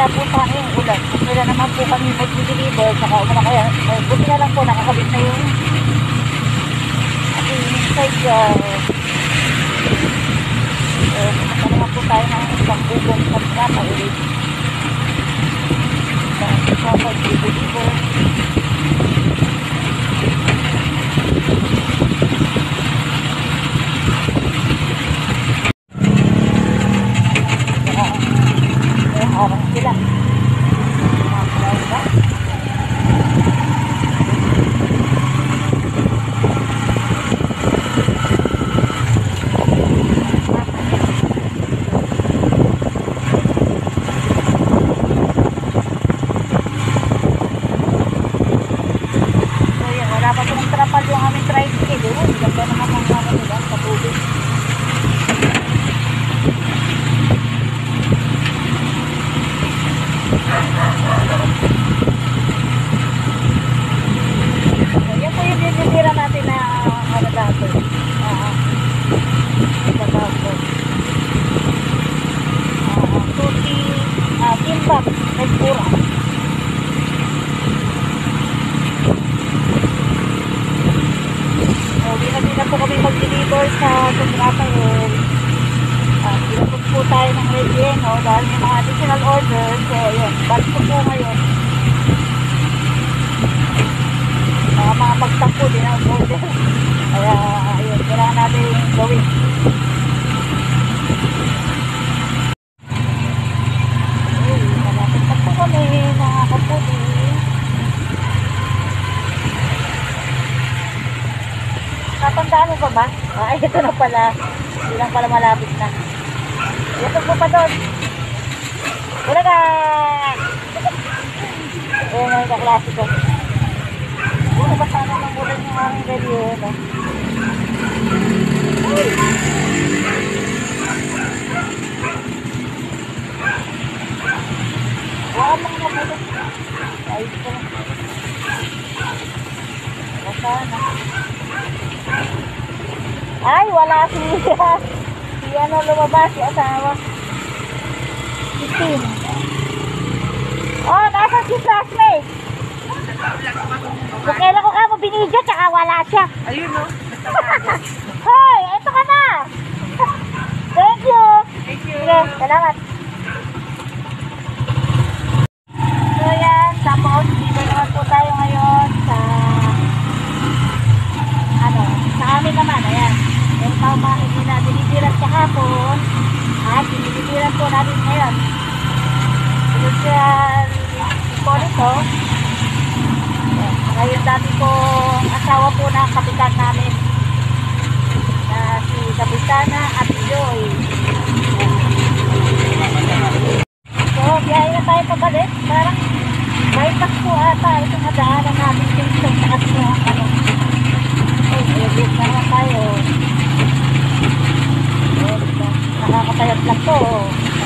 wala po sa akin yung ulan. Wala naman po kami mag-deliver, saka umuna kaya, buti na lang po nakakabit na yung ating inside jar. Kumata naman po tayo ng isang bubong sa trapa ulit. Sa mag-deliver. Harang sila. Wala pa pong trapal yung aming tricycle. Ganda naman ang ano nila sa tubig. Yan po yung dinitira natin na ano dati. Sushi, kimbap, nagpura. Hindi na po kami mag-deliver sa Sundrata yun. Pinapos po tayo ng relleno dahil may mga additional orders. So, yun. Balik po ngayon. Mga pagtampo din ang order. Kaya, ayun. Kailangan natin gawin. Ayun. Malapit na po kami mga kaputi. Natandaan mo pa ba? Ay, ito na pala. Hindi lang pala malapit na. Ito po pa doon. Wala ka! Ayan na yung kaklase ko. Wala ba sana ng ulan yung aming radio, no? Wala lang na po. Ayos ko lang. Wala sana. Ay, wala siya. Si ano lumabas, si asawa. Si Tim. Oh, nasa si classmate. So, kailan ko ka mo binidyo, tsaka wala siya. Ayun, no? Hoy, ito ka na. Thank you. Thank you. Sige, salamat. So, yan. Tapos, dito naman po tayo ngayon sa sa amin naman, ayan. Yung tama, hindi na dinitiran kahapon. At dinitiran po natin ngayon. Industrial po nito. Ngayon dati pong asawa po ng kapitan namin. Na si Kapitana at Joy. So, biyahe na tayo pabalik. Parang bypass po ata. Ito nga daanan natin yung sa taas mo. Edit na naman tayo. Nakakapayat lang to.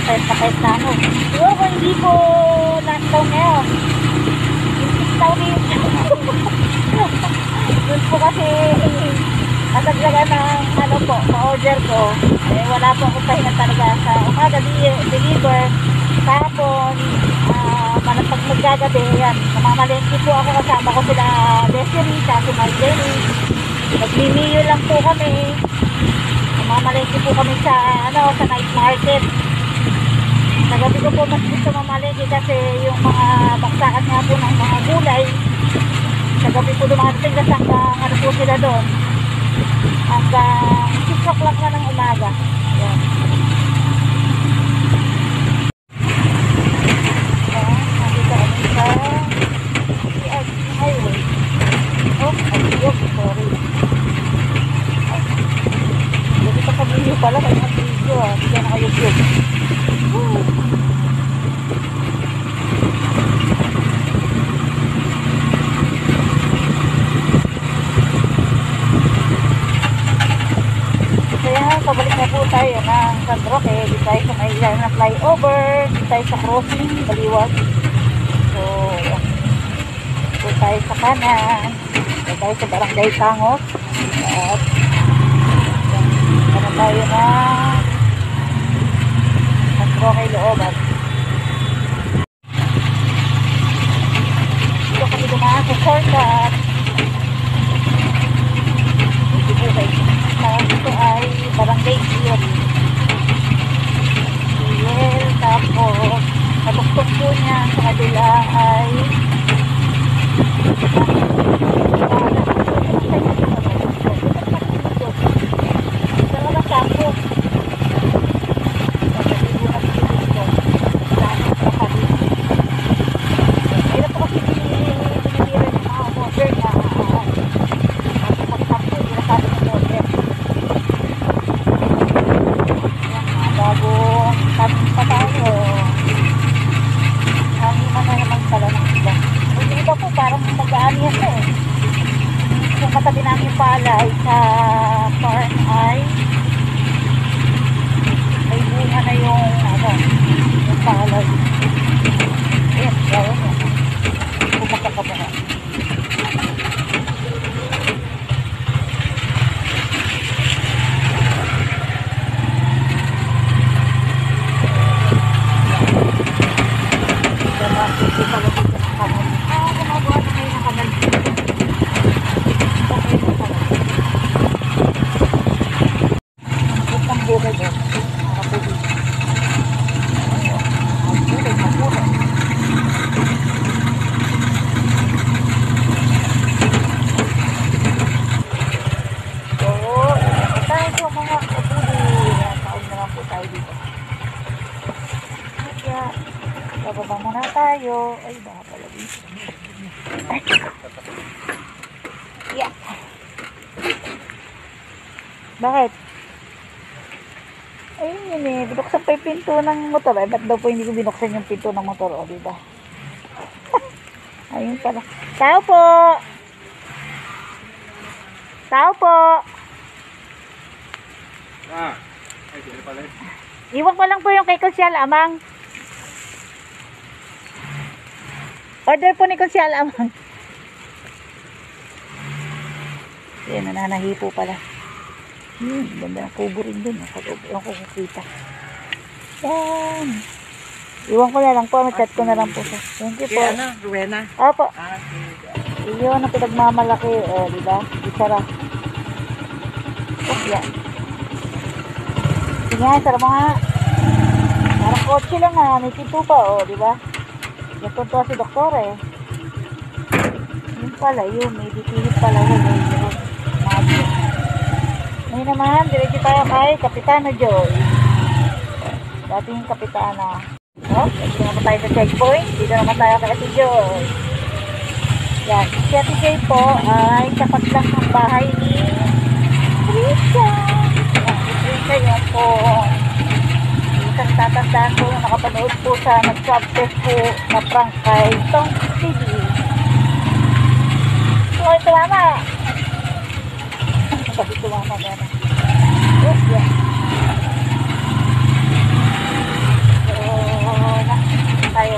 Kapayat na ano. Siguro kung hindi ko lockdown ngayon, yung lockdown yun. Doon po kasi kasaglagan ng ano po, ma-order ko. Eh, wala po akong pahinga talaga sa umaga deliver. Tapos, pag magagabi, yan. Namamalengke po ako kasama ko sila Desiree, kasi Marjorie. Nagmimiyo lang po kami. Mamalengke po kami sa sa night market. Sa gabi ko po mas gusto mamalengke kasi yung mga baksakan nga po ng mga gulay. Sa gabi po dumarating kasi hanggang ano po sila doon. Hanggang 6 o'clock na ng umaga. Yan. Nandito kami sa highway. Ayok, sorry. Dito sa video pala, may mga video hindi ka naka-YouTube. Kaya pabalik na po tayo ng San Roque. Di tayo sa may ilalim na flyover, di tayo sa crossing, baliwag. So, po tayo sa kanan. Di tayo sa Barangay Tangos. At ano tayo na San Roque Looban. po niya sa kabila ay dalawa sampo. Ito po kasi binibira ng mga modern na magsampo, ginasabi ng modern. Bagong kaming pa tayo. Hangin na naman pala ng iba. Yung iba po parang mag-aanihan na eh. Yung katabi namin pala ay sa farm ay may bunga na yung yung palay. Ayan, gawin mo. Pumakak ka muna. Gumagawa na kayo ng kanal. Okay na pala. Ang buhay doon. Nakapuli. Ang buhay, mabuhay. So, tayo po mga kapuli. Kaon na lang po tayo dito. Kaya, bababa muna tayo. Ay, baka pala dito. Ay, yeah. Bakit? Ayun yun eh. Binuksan pa yung pinto ng motor. Ay, ba't daw po hindi ko binuksan yung pinto ng motor? O, diba? Ayun pala. Tao po! Tao po! Ay, sino pala? Iwan ko lang po yung kay Konsyal Amang. Order po ni Konsyal Amang. Yan, nananahi po pala. Ganda ng kubo rin dun. Ewan ko kukita. Yan. Iwan ko na lang po. Chat ko na lang po siya. Thank you po. Ano? Rowena? Opo. Okay. Iyon ang pinagmamalaki. O, diba? Isara. Oh, yan. Sige nga, isara mo nga. Parang kotse lang ha. May pinto pa. O, diba? Nagpunto si doktor eh. Yun pala yun. May bitihit pala yun. Ngayon naman, diretso tayo kay Kapitana Joy. Dating Kapitana. Oh, dito naman tayo sa checkpoint. Dito naman tayo kay Ate Joy. Yan. Si Ate Joy po ay tapat lang ng bahay ni Trisha. Yan. Si Trisha yun po. Isang tatandaan po na nakapanood po sa nag-swab test po na prank kay Tong TV. So, ito mama. Sabi ito mama gana. Yes, yes. So, tayo.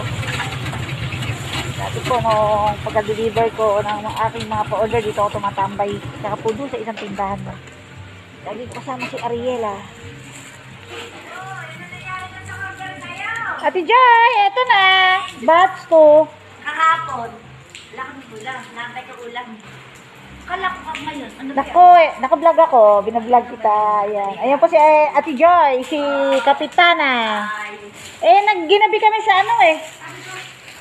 Dati po nung pagka-deliver ko ng aking mga pa-order dito ako tumatambay. Saka po doon sa isang tindahan mo. Lagi ko kasama si Ariela. Ate Joy, eto na. Batch ko. Kahapon, lakang ulam, nabay ka ulam. Kala ko ngayon, ano ba Nako, naka-vlog ako. Binablog kita. Ayan. Ayan po si Ate Joy, si Kapitana. Ginabi kami sa ano eh.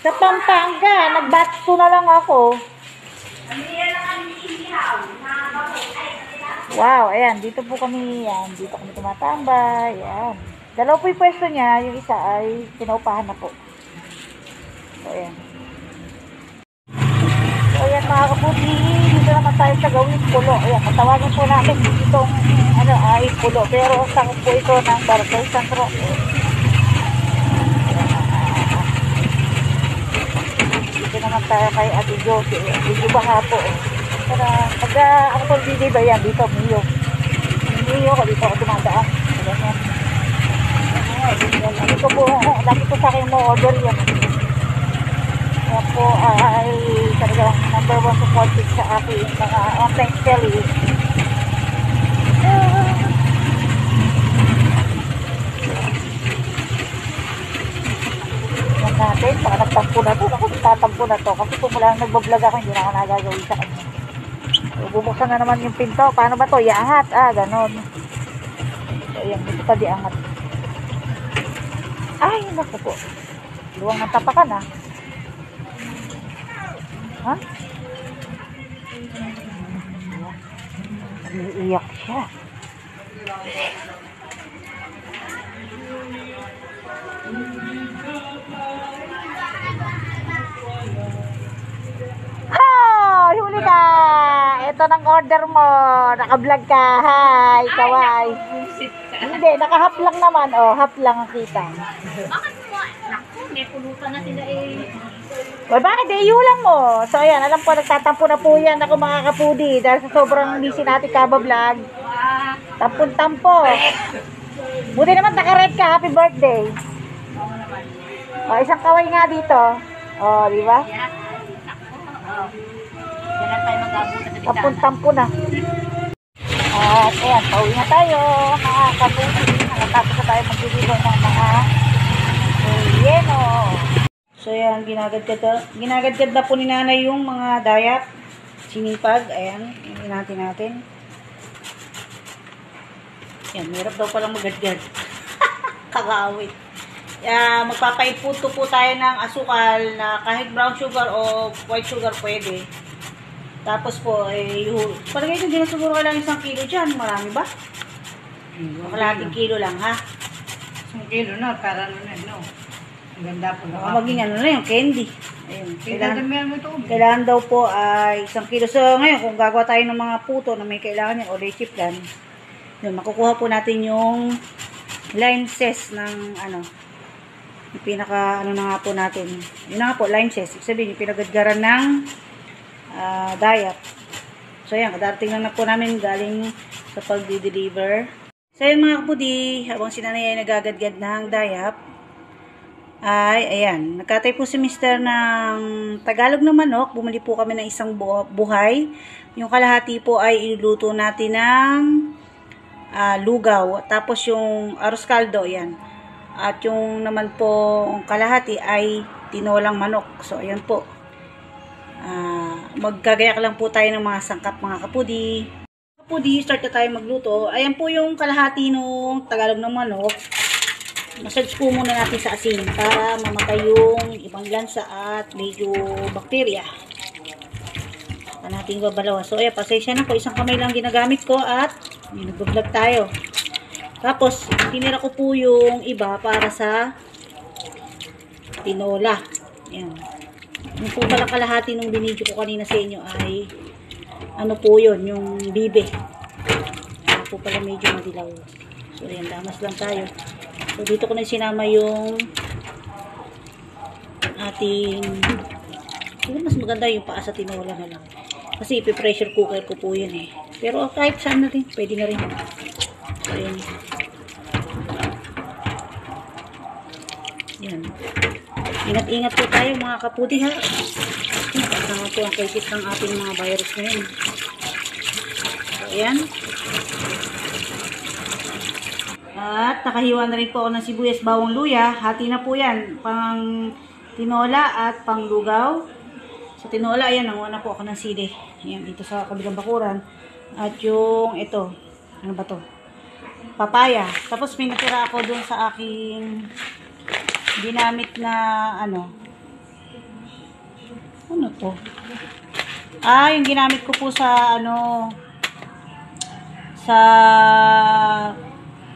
Sa Pampanga. Nag-batch 2 na lang ako. Wow, ayan. Dito po kami. Ayan. Dito kami tumatambay. Ayan. Dalawa po yung pwesto niya. Yung isa ay pinaupahan na po. So, ayan. So, ayan mga kaputi. Dito naman tayo sa gawin pulo. Ayan, matawagan po namin itong ay pulo. Pero sakot po ito ng Barangay San Roque. Dito naman tayo kay Ate Josie. Dito ba nga po. Para pag ako po dito yan, dito Mio. Mio ko dito ako dumadaan. Ganyan. Lagi po sa akin mo order yan. Kaya po ay talagang number 1 supported sa akin mga online selling. Yan natin, baka nagtampo na to. Ako tatampo na to. Kasi kung mula nagbablog ako, hindi na ako nagagawin sa kanya. So, bubuksan na naman yung pinto. Paano ba to? Iangat. Ganon. So, yan. Dito pa di angat. Ay, naku po. Luwang ng tapakan ah. Ha? Iiyak siya. Ha! Huli ka! Ito ng order mo. Naka-vlog ka. Hi, kaway. Hindi, naka-half lang naman. Oh, half lang ang kita. Bakit mo? Naku, may pulutan na sila eh. Well, bakit? Iulang mo. So, ayan. Alam ko, nagtatampo na po yan ako mga kapudi. Dahil sa sobrang busy natin kabablog. Ah, Tampon-tampo. Buti naman naka-red ka. Happy birthday. Oh, isang kaway nga dito. Oh, di ba? yan. Naku, oh. Yan lang tayo mag-abot sa bigla. Tampon-tampo na. At ayan, pauwi na tayo. Mga kapudi. Nakatapos na tayo mag-deliver ng mga yeno. So yan, ginagadgad na po ni nanay yung mga dayap, sinipag, ayan, inatin natin. Yan, hirap daw palang magadgad. Kakawit. Magpapaiputo po tayo ng asukal na kahit brown sugar o white sugar pwede. Tapos po, palagay ko, hindi na siguro kailangan 1 kilo dyan. Marami ba? Kalahating kilo lang, ha? 1 kilo na, para no. Ang ganda po na. Maging ano na yung candy. Ayun. Kailangan mo ito. Kailangan daw po ay 1 kilo. So, ngayon, kung gagawa tayo ng mga puto na may kailangan yan o leche plan, yun, makukuha po natin yung lime zest ng ano, yung pinaka, ano na nga po natin. Yun na nga po, lime zest. Ibig sabihin, yung pinagadgaran ng dayap. So, yan, kadarating lang na po namin galing sa pag-deliver. So, yun mga kapudi, habang si nanay ay nagagadgad ng dayap, ay, ayan, nagkatay po si Mr. ng Tagalog na manok. Bumili po kami ng isang buhay. Yung kalahati po ay iluluto natin ng lugaw. Tapos yung arroz caldo, ayan. At yung naman po kalahati ay tinolang manok. So, ayan po. Magkagayak lang po tayo ng mga sangkap mga kapudi. Kapudi, start na tayo magluto. Ayan po yung kalahati ng Tagalog na manok. Massage po muna natin sa asin para mamatay yung ibang lansa at medyo bakterya. Saka natin babalawa. So, ayan, pasensya na po. Isang kamay lang ginagamit ko at nag-vlog tayo. Tapos, tinira ko po yung iba para sa tinola. Ayan. Yung po pala kalahati nung binidyo ko kanina sa inyo ay ano po yun, yung bibe. Ano po pala medyo madilaw. So, ayan, damas lang tayo. So, dito ko na sinama yung ating, siguro mas maganda yung paa sa tinola na lang. Kasi ipi-pressure cooker ko po yun eh. Pero kahit saan na rin, pwede na rin. So, ayan. Yan. Ingat-ingat po tayo mga kapudi ha. Kasama po ang cases ng ating mga virus ngayon. So, ayan. At nakahiwa na rin po ako ng sibuyas, bawang, luya. Hati na po yan. Pang tinola at pang lugaw. Sa tinola, ayan, nanguha na po ako ng sili. Ayan, dito sa kabilang bakuran. At yung ito, ano ba to? Papaya. Tapos may natira ako dun sa aking ginamit na ano to? Yung ginamit ko po sa ano, sa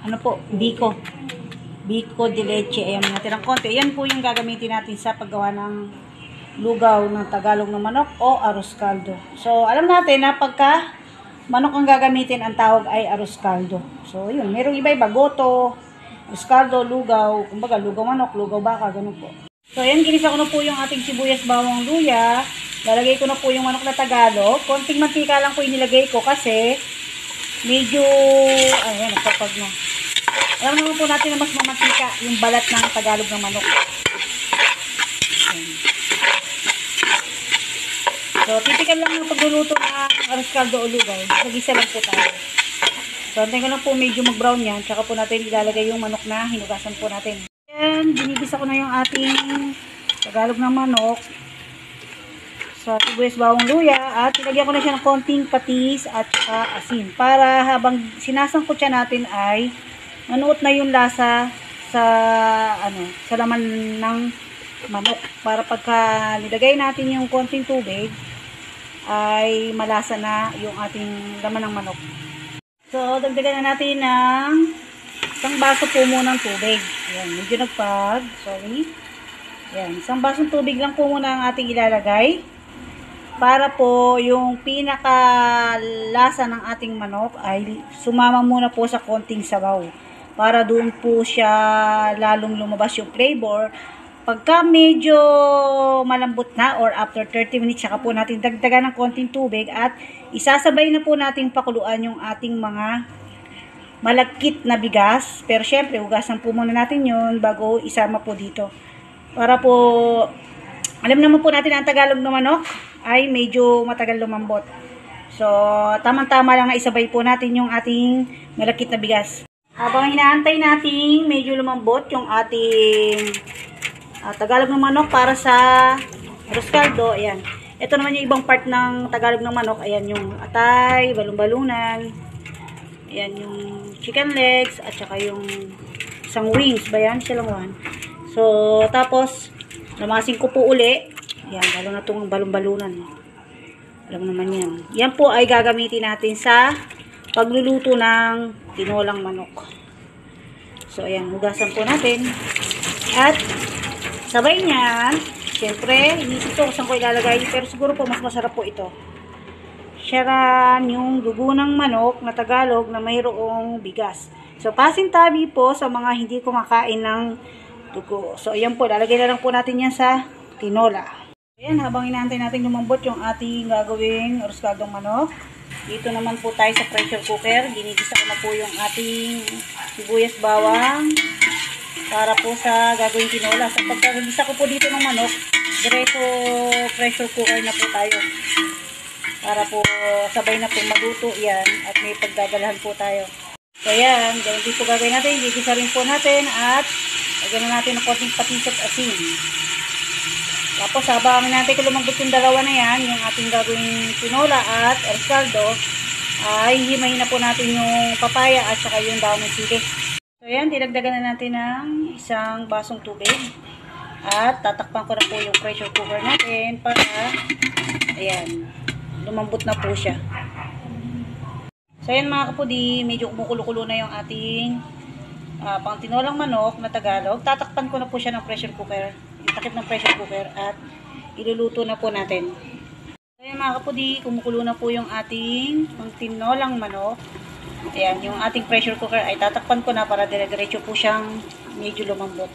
ano po, biko de leche. Ayan, mga tirang konti. Ayan po yung gagamitin natin sa paggawa ng lugaw ng Tagalog na manok o arroz caldo. So, alam natin na pagka manok ang gagamitin, ang tawag ay arroz caldo. So, yun. Merong iba-iba. Goto, arroz caldo, lugaw. Kumbaga, lugaw manok, lugaw baka, ganun po. So, ayan. Ginisa ko na po yung ating sibuyas, bawang, luya. Lalagay ko na po yung manok na Tagalog. Konting mantika lang po yung nilagay ko kasi medyo, ayan, nagpapag na. Alam naman po natin na mas mamantika yung balat ng Tagalog ng manok. Ayan. So, typical lang ng pagluluto ng arroz caldo o lugaw. Nag-isa lang po tayo. So, antayin ko lang po medyo mag-brown yan. Tsaka po natin ilalagay yung manok na hinugasan po natin. Ayan, binibisa ko na yung ating Tagalog na manok sa sibuyas, bawang, luya. At ilagyan ko na siya ng konting patis at asin. Para habang sinasangkot siya natin ay manuot na yung lasa sa, ano, sa laman ng manok para pagka nilagay natin yung konting tubig ay malasa na yung ating laman ng manok. So, dagdagan na natin ng isang baso po muna ng tubig. Ayan, medyo sorry. Ayan, isang basong tubig lang po muna ang ating ilalagay para po yung pinakalasa ng ating manok ay sumama muna po sa konting sabaw para doon po siya lalong lumabas yung flavor. Pagka medyo malambot na or after 30 minutes, saka po natin dagdagan ng konting tubig at isasabay na po natin pakuluan yung ating mga malagkit na bigas. Pero syempre, hugasan po muna natin yun bago isama po dito. Para po, alam naman po natin ang Tagalog na manok ay medyo matagal lumambot. So, tamang-tama lang na isabay po natin yung ating malagkit na bigas. Habang hinaantay natin medyo lumambot yung ating Tagalog ng manok para sa arroz caldo, ayan. Ito naman yung ibang part ng Tagalog ng manok, ayan yung atay, balon-balunan, ayan yung chicken legs, at saka yung isang wings, ba yan? Silang one. So, tapos, lamasin ko po uli, ayan, lalo na itong balon-balunan. Alam naman yan. Yan po ay gagamitin natin sa pagluluto ng tinolang manok. So, ayan, hugasan po natin. At, sabay niyan, siyempre, inisip ko kung saan ko ilalagay, pero siguro po mas masarap po ito. Siyaran yung dugo ng manok na Tagalog na mayroong bigas. So, pasintabi po sa mga hindi kumakain ng dugo. So, ayan po, lalagay na lang po natin yan sa tinola. Ayan, habang inaantay natin lumambot yung ating gagawing arroz caldong manok, dito naman po tayo sa pressure cooker. Ginigisa ko na po yung ating sibuyas bawang para po sa gagawing tinola. So, pagkagisa ko po dito ng manok, diretso pressure cooker na po tayo. Para po sabay na po maluto yan at may pagdadalahan po tayo. So, yan. Ganyan din po gagawin natin. Gigisa rin po natin at lagyan na natin ng konting patis at asin. Tapos, habang natin kung lumambot yung dalawa na yan, yung ating gagawing tinola at arroz caldo, ay himayin na po natin yung papaya at saka yung daon ng sili. So, ayan, dinagdagan na natin ng isang basong tubig. At tatakpan ko na po yung pressure cooker natin para, ayan, lumambot na po siya. So, ayan mga kapudi, medyo kumukulo-kulo na yung ating pang tinolang manok na Tagalog. Tatakpan ko na po siya ng pressure cooker, yung takip ng pressure cooker, at iluluto na po natin. So, ayan mga kapudi, kumukulo na po yung ating pang tinolang manok. Ayan, yung ating pressure cooker ay tatakpan ko na para dire-diretso po siyang medyo lumambot.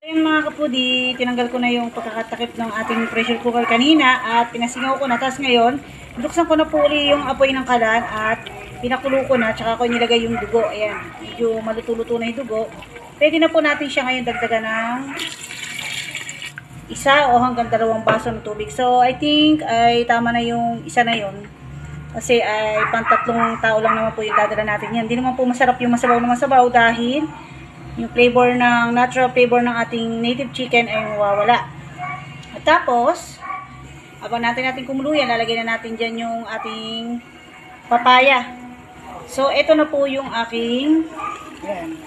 Ayan mga kapudi, tinanggal ko na yung pagkakatakip ng ating pressure cooker kanina at pinasingaw ko na. Tapos ngayon, buksan ko na po uli yung apoy ng kalan at pinakulo ko na. Tsaka ko nilagay yung dugo. Ayan, medyo maluto-luto na yung dugo. Pwede na po natin siya ngayon dagdagan ng 1 o hanggang 2 baso ng tubig. So, I think ay tama na yung isa na yun. Kasi ay pang-3 tao lang naman po yung dadala natin yan. Hindi naman po masarap yung masabaw na masabaw dahil yung flavor ng natural flavor ng ating native chicken ay mawawala. At tapos, habang natin kumulo yan, lalagay na natin dyan yung ating papaya. So, ito na po yung aking, yan,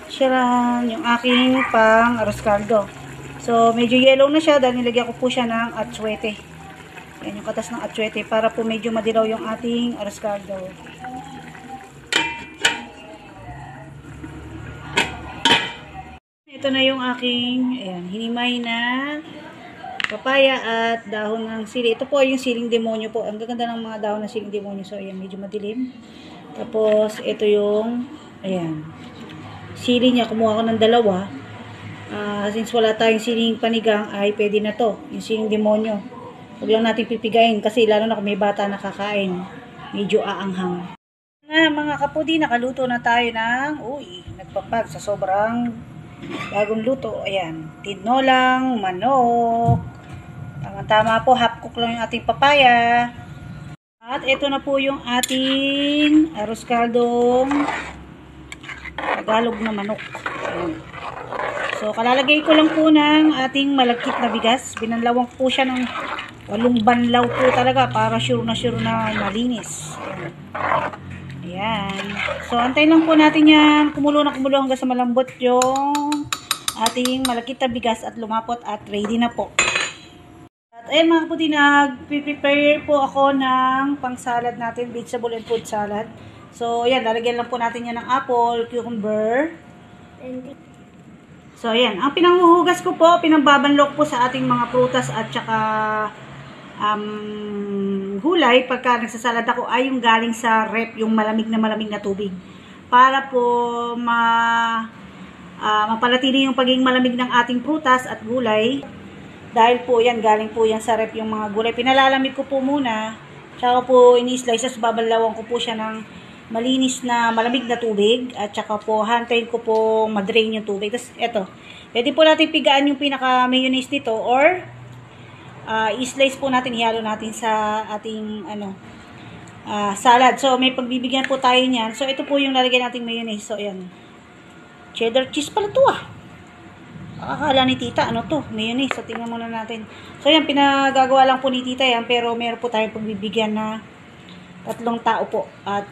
siyaran, yung aking pang arroz caldo. So, medyo yellow na siya dahil nilagyan ko po siya ng atsuete. Yan yung katas ng atsuete para po medyo madilaw yung ating arroz caldo. Ito na yung aking, ayan, hinimay na papaya at dahon ng sili. Ito po yung siling demonyo po. Ang gaganda ng mga dahon ng siling demonyo. So, ayan, medyo madilim. Tapos, ito yung, ayan, sili niya. Kumuha ko ng 2. Since wala tayong siling panigang, ay pwede na to. Yung siling demonyo. Huwag lang natin pipigayin kasi lalo na kung may bata nakakain. Medyo aanghang. Na mga kapudi, nakaluto na tayo ng, nagpapag sa sobrang bagong luto. Ayan, tinolang manok. Tama-tama po, half cook lang yung ating papaya. At ito na po yung ating arroz caldong Tagalog na manok. Ayan. So, kalalagay ko lang po ng ating malagkit na bigas. Binanlawang po siya ng 8 banlaw po talaga para sure na malinis. Ayan. So, antayin lang po natin yan. Kumulo na kumulo hanggang sa malambot yung ating malakit na bigas at lumapot at ready na po. At ayun mga kapudi, nag-prepare po ako ng pang-salad natin, vegetable and fruit salad. So, ayan, lalagyan lang po natin yan ng apple, cucumber. So, ayan, ang pinanghuhugas ko po, pinambabanlok po sa ating mga prutas at saka gulay pagka nagsasalad ako ay yung galing sa rep, yung malamig na tubig. Para po mapanatili yung pagiging malamig ng ating prutas at gulay. Dahil po yan, galing po yan sa rep yung mga gulay. Pinalalamig ko po muna, tsaka po ini-slice, babalawan ko po siya ng malinis na malamig na tubig at saka po hantayin ko po madrain yung tubig. Tapos eto, pwede po natin pigaan yung pinaka mayonnaise nito or i-slice po natin, ihalo natin sa ating salad. So may pagbibigyan po tayo niyan. So ito po yung lalagyan nating mayonnaise. So ayan, cheddar cheese pala to akala ni tita ano to, mayonnaise. So tingnan muna natin. So yan, pinagagawa lang po ni tita yan, pero meron po tayong pagbibigyan na 3 tao po. At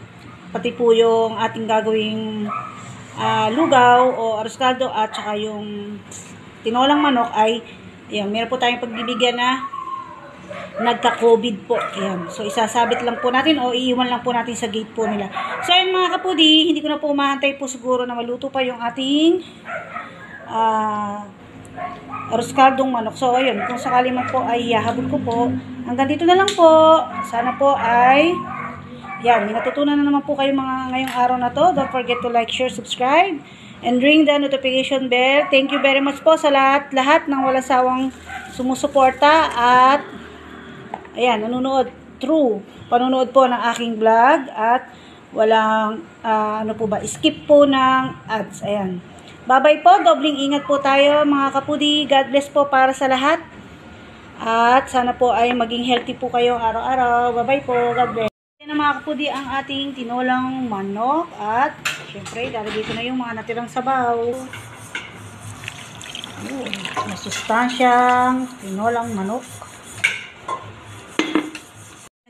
pati po yung ating gagawing lugaw o arroz caldo at saka yung tinolang manok ay ayan, meron po tayong pagbibigyan na nagka-COVID po. Ayan. So, isasabit lang po natin o iiwan lang po natin sa gate po nila. So, ayan mga kapudi, hindi ko na po umahantay po siguro na maluto pa yung ating arroz caldong manok. So, ayun, kung sakali man po ay hahabol ko po. Hanggang dito na lang po. Sana po ay yan, may natutunan na naman po kayo mga ngayong araw na to. Don't forget to like, share, subscribe, and ring the notification bell. Thank you very much po sa lahat ng walang sawang sumusuporta at ayan, panunood po ng aking vlog at walang skip po ng ads. Ayan. Bye-bye po, dobling ingat po tayo mga kapudi. God bless po para sa lahat. At sana po ay maging healthy po kayo araw-araw. Bye-bye po, God bless. Yan na mga kapudi ang ating tinolang manok at syempre lalagay ko na yung mga natirang sabaw. Masustansyang tinolang manok.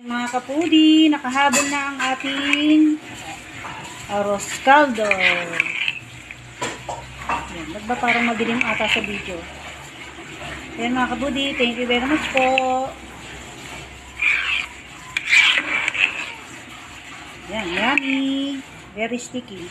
Mga kapudi, nakahabol na ang ating arroz caldo. Yan, ba't ba parang madilim ata sa video? Yan mga kapudi, thank you very much po. Yan, yummy. Very sticky.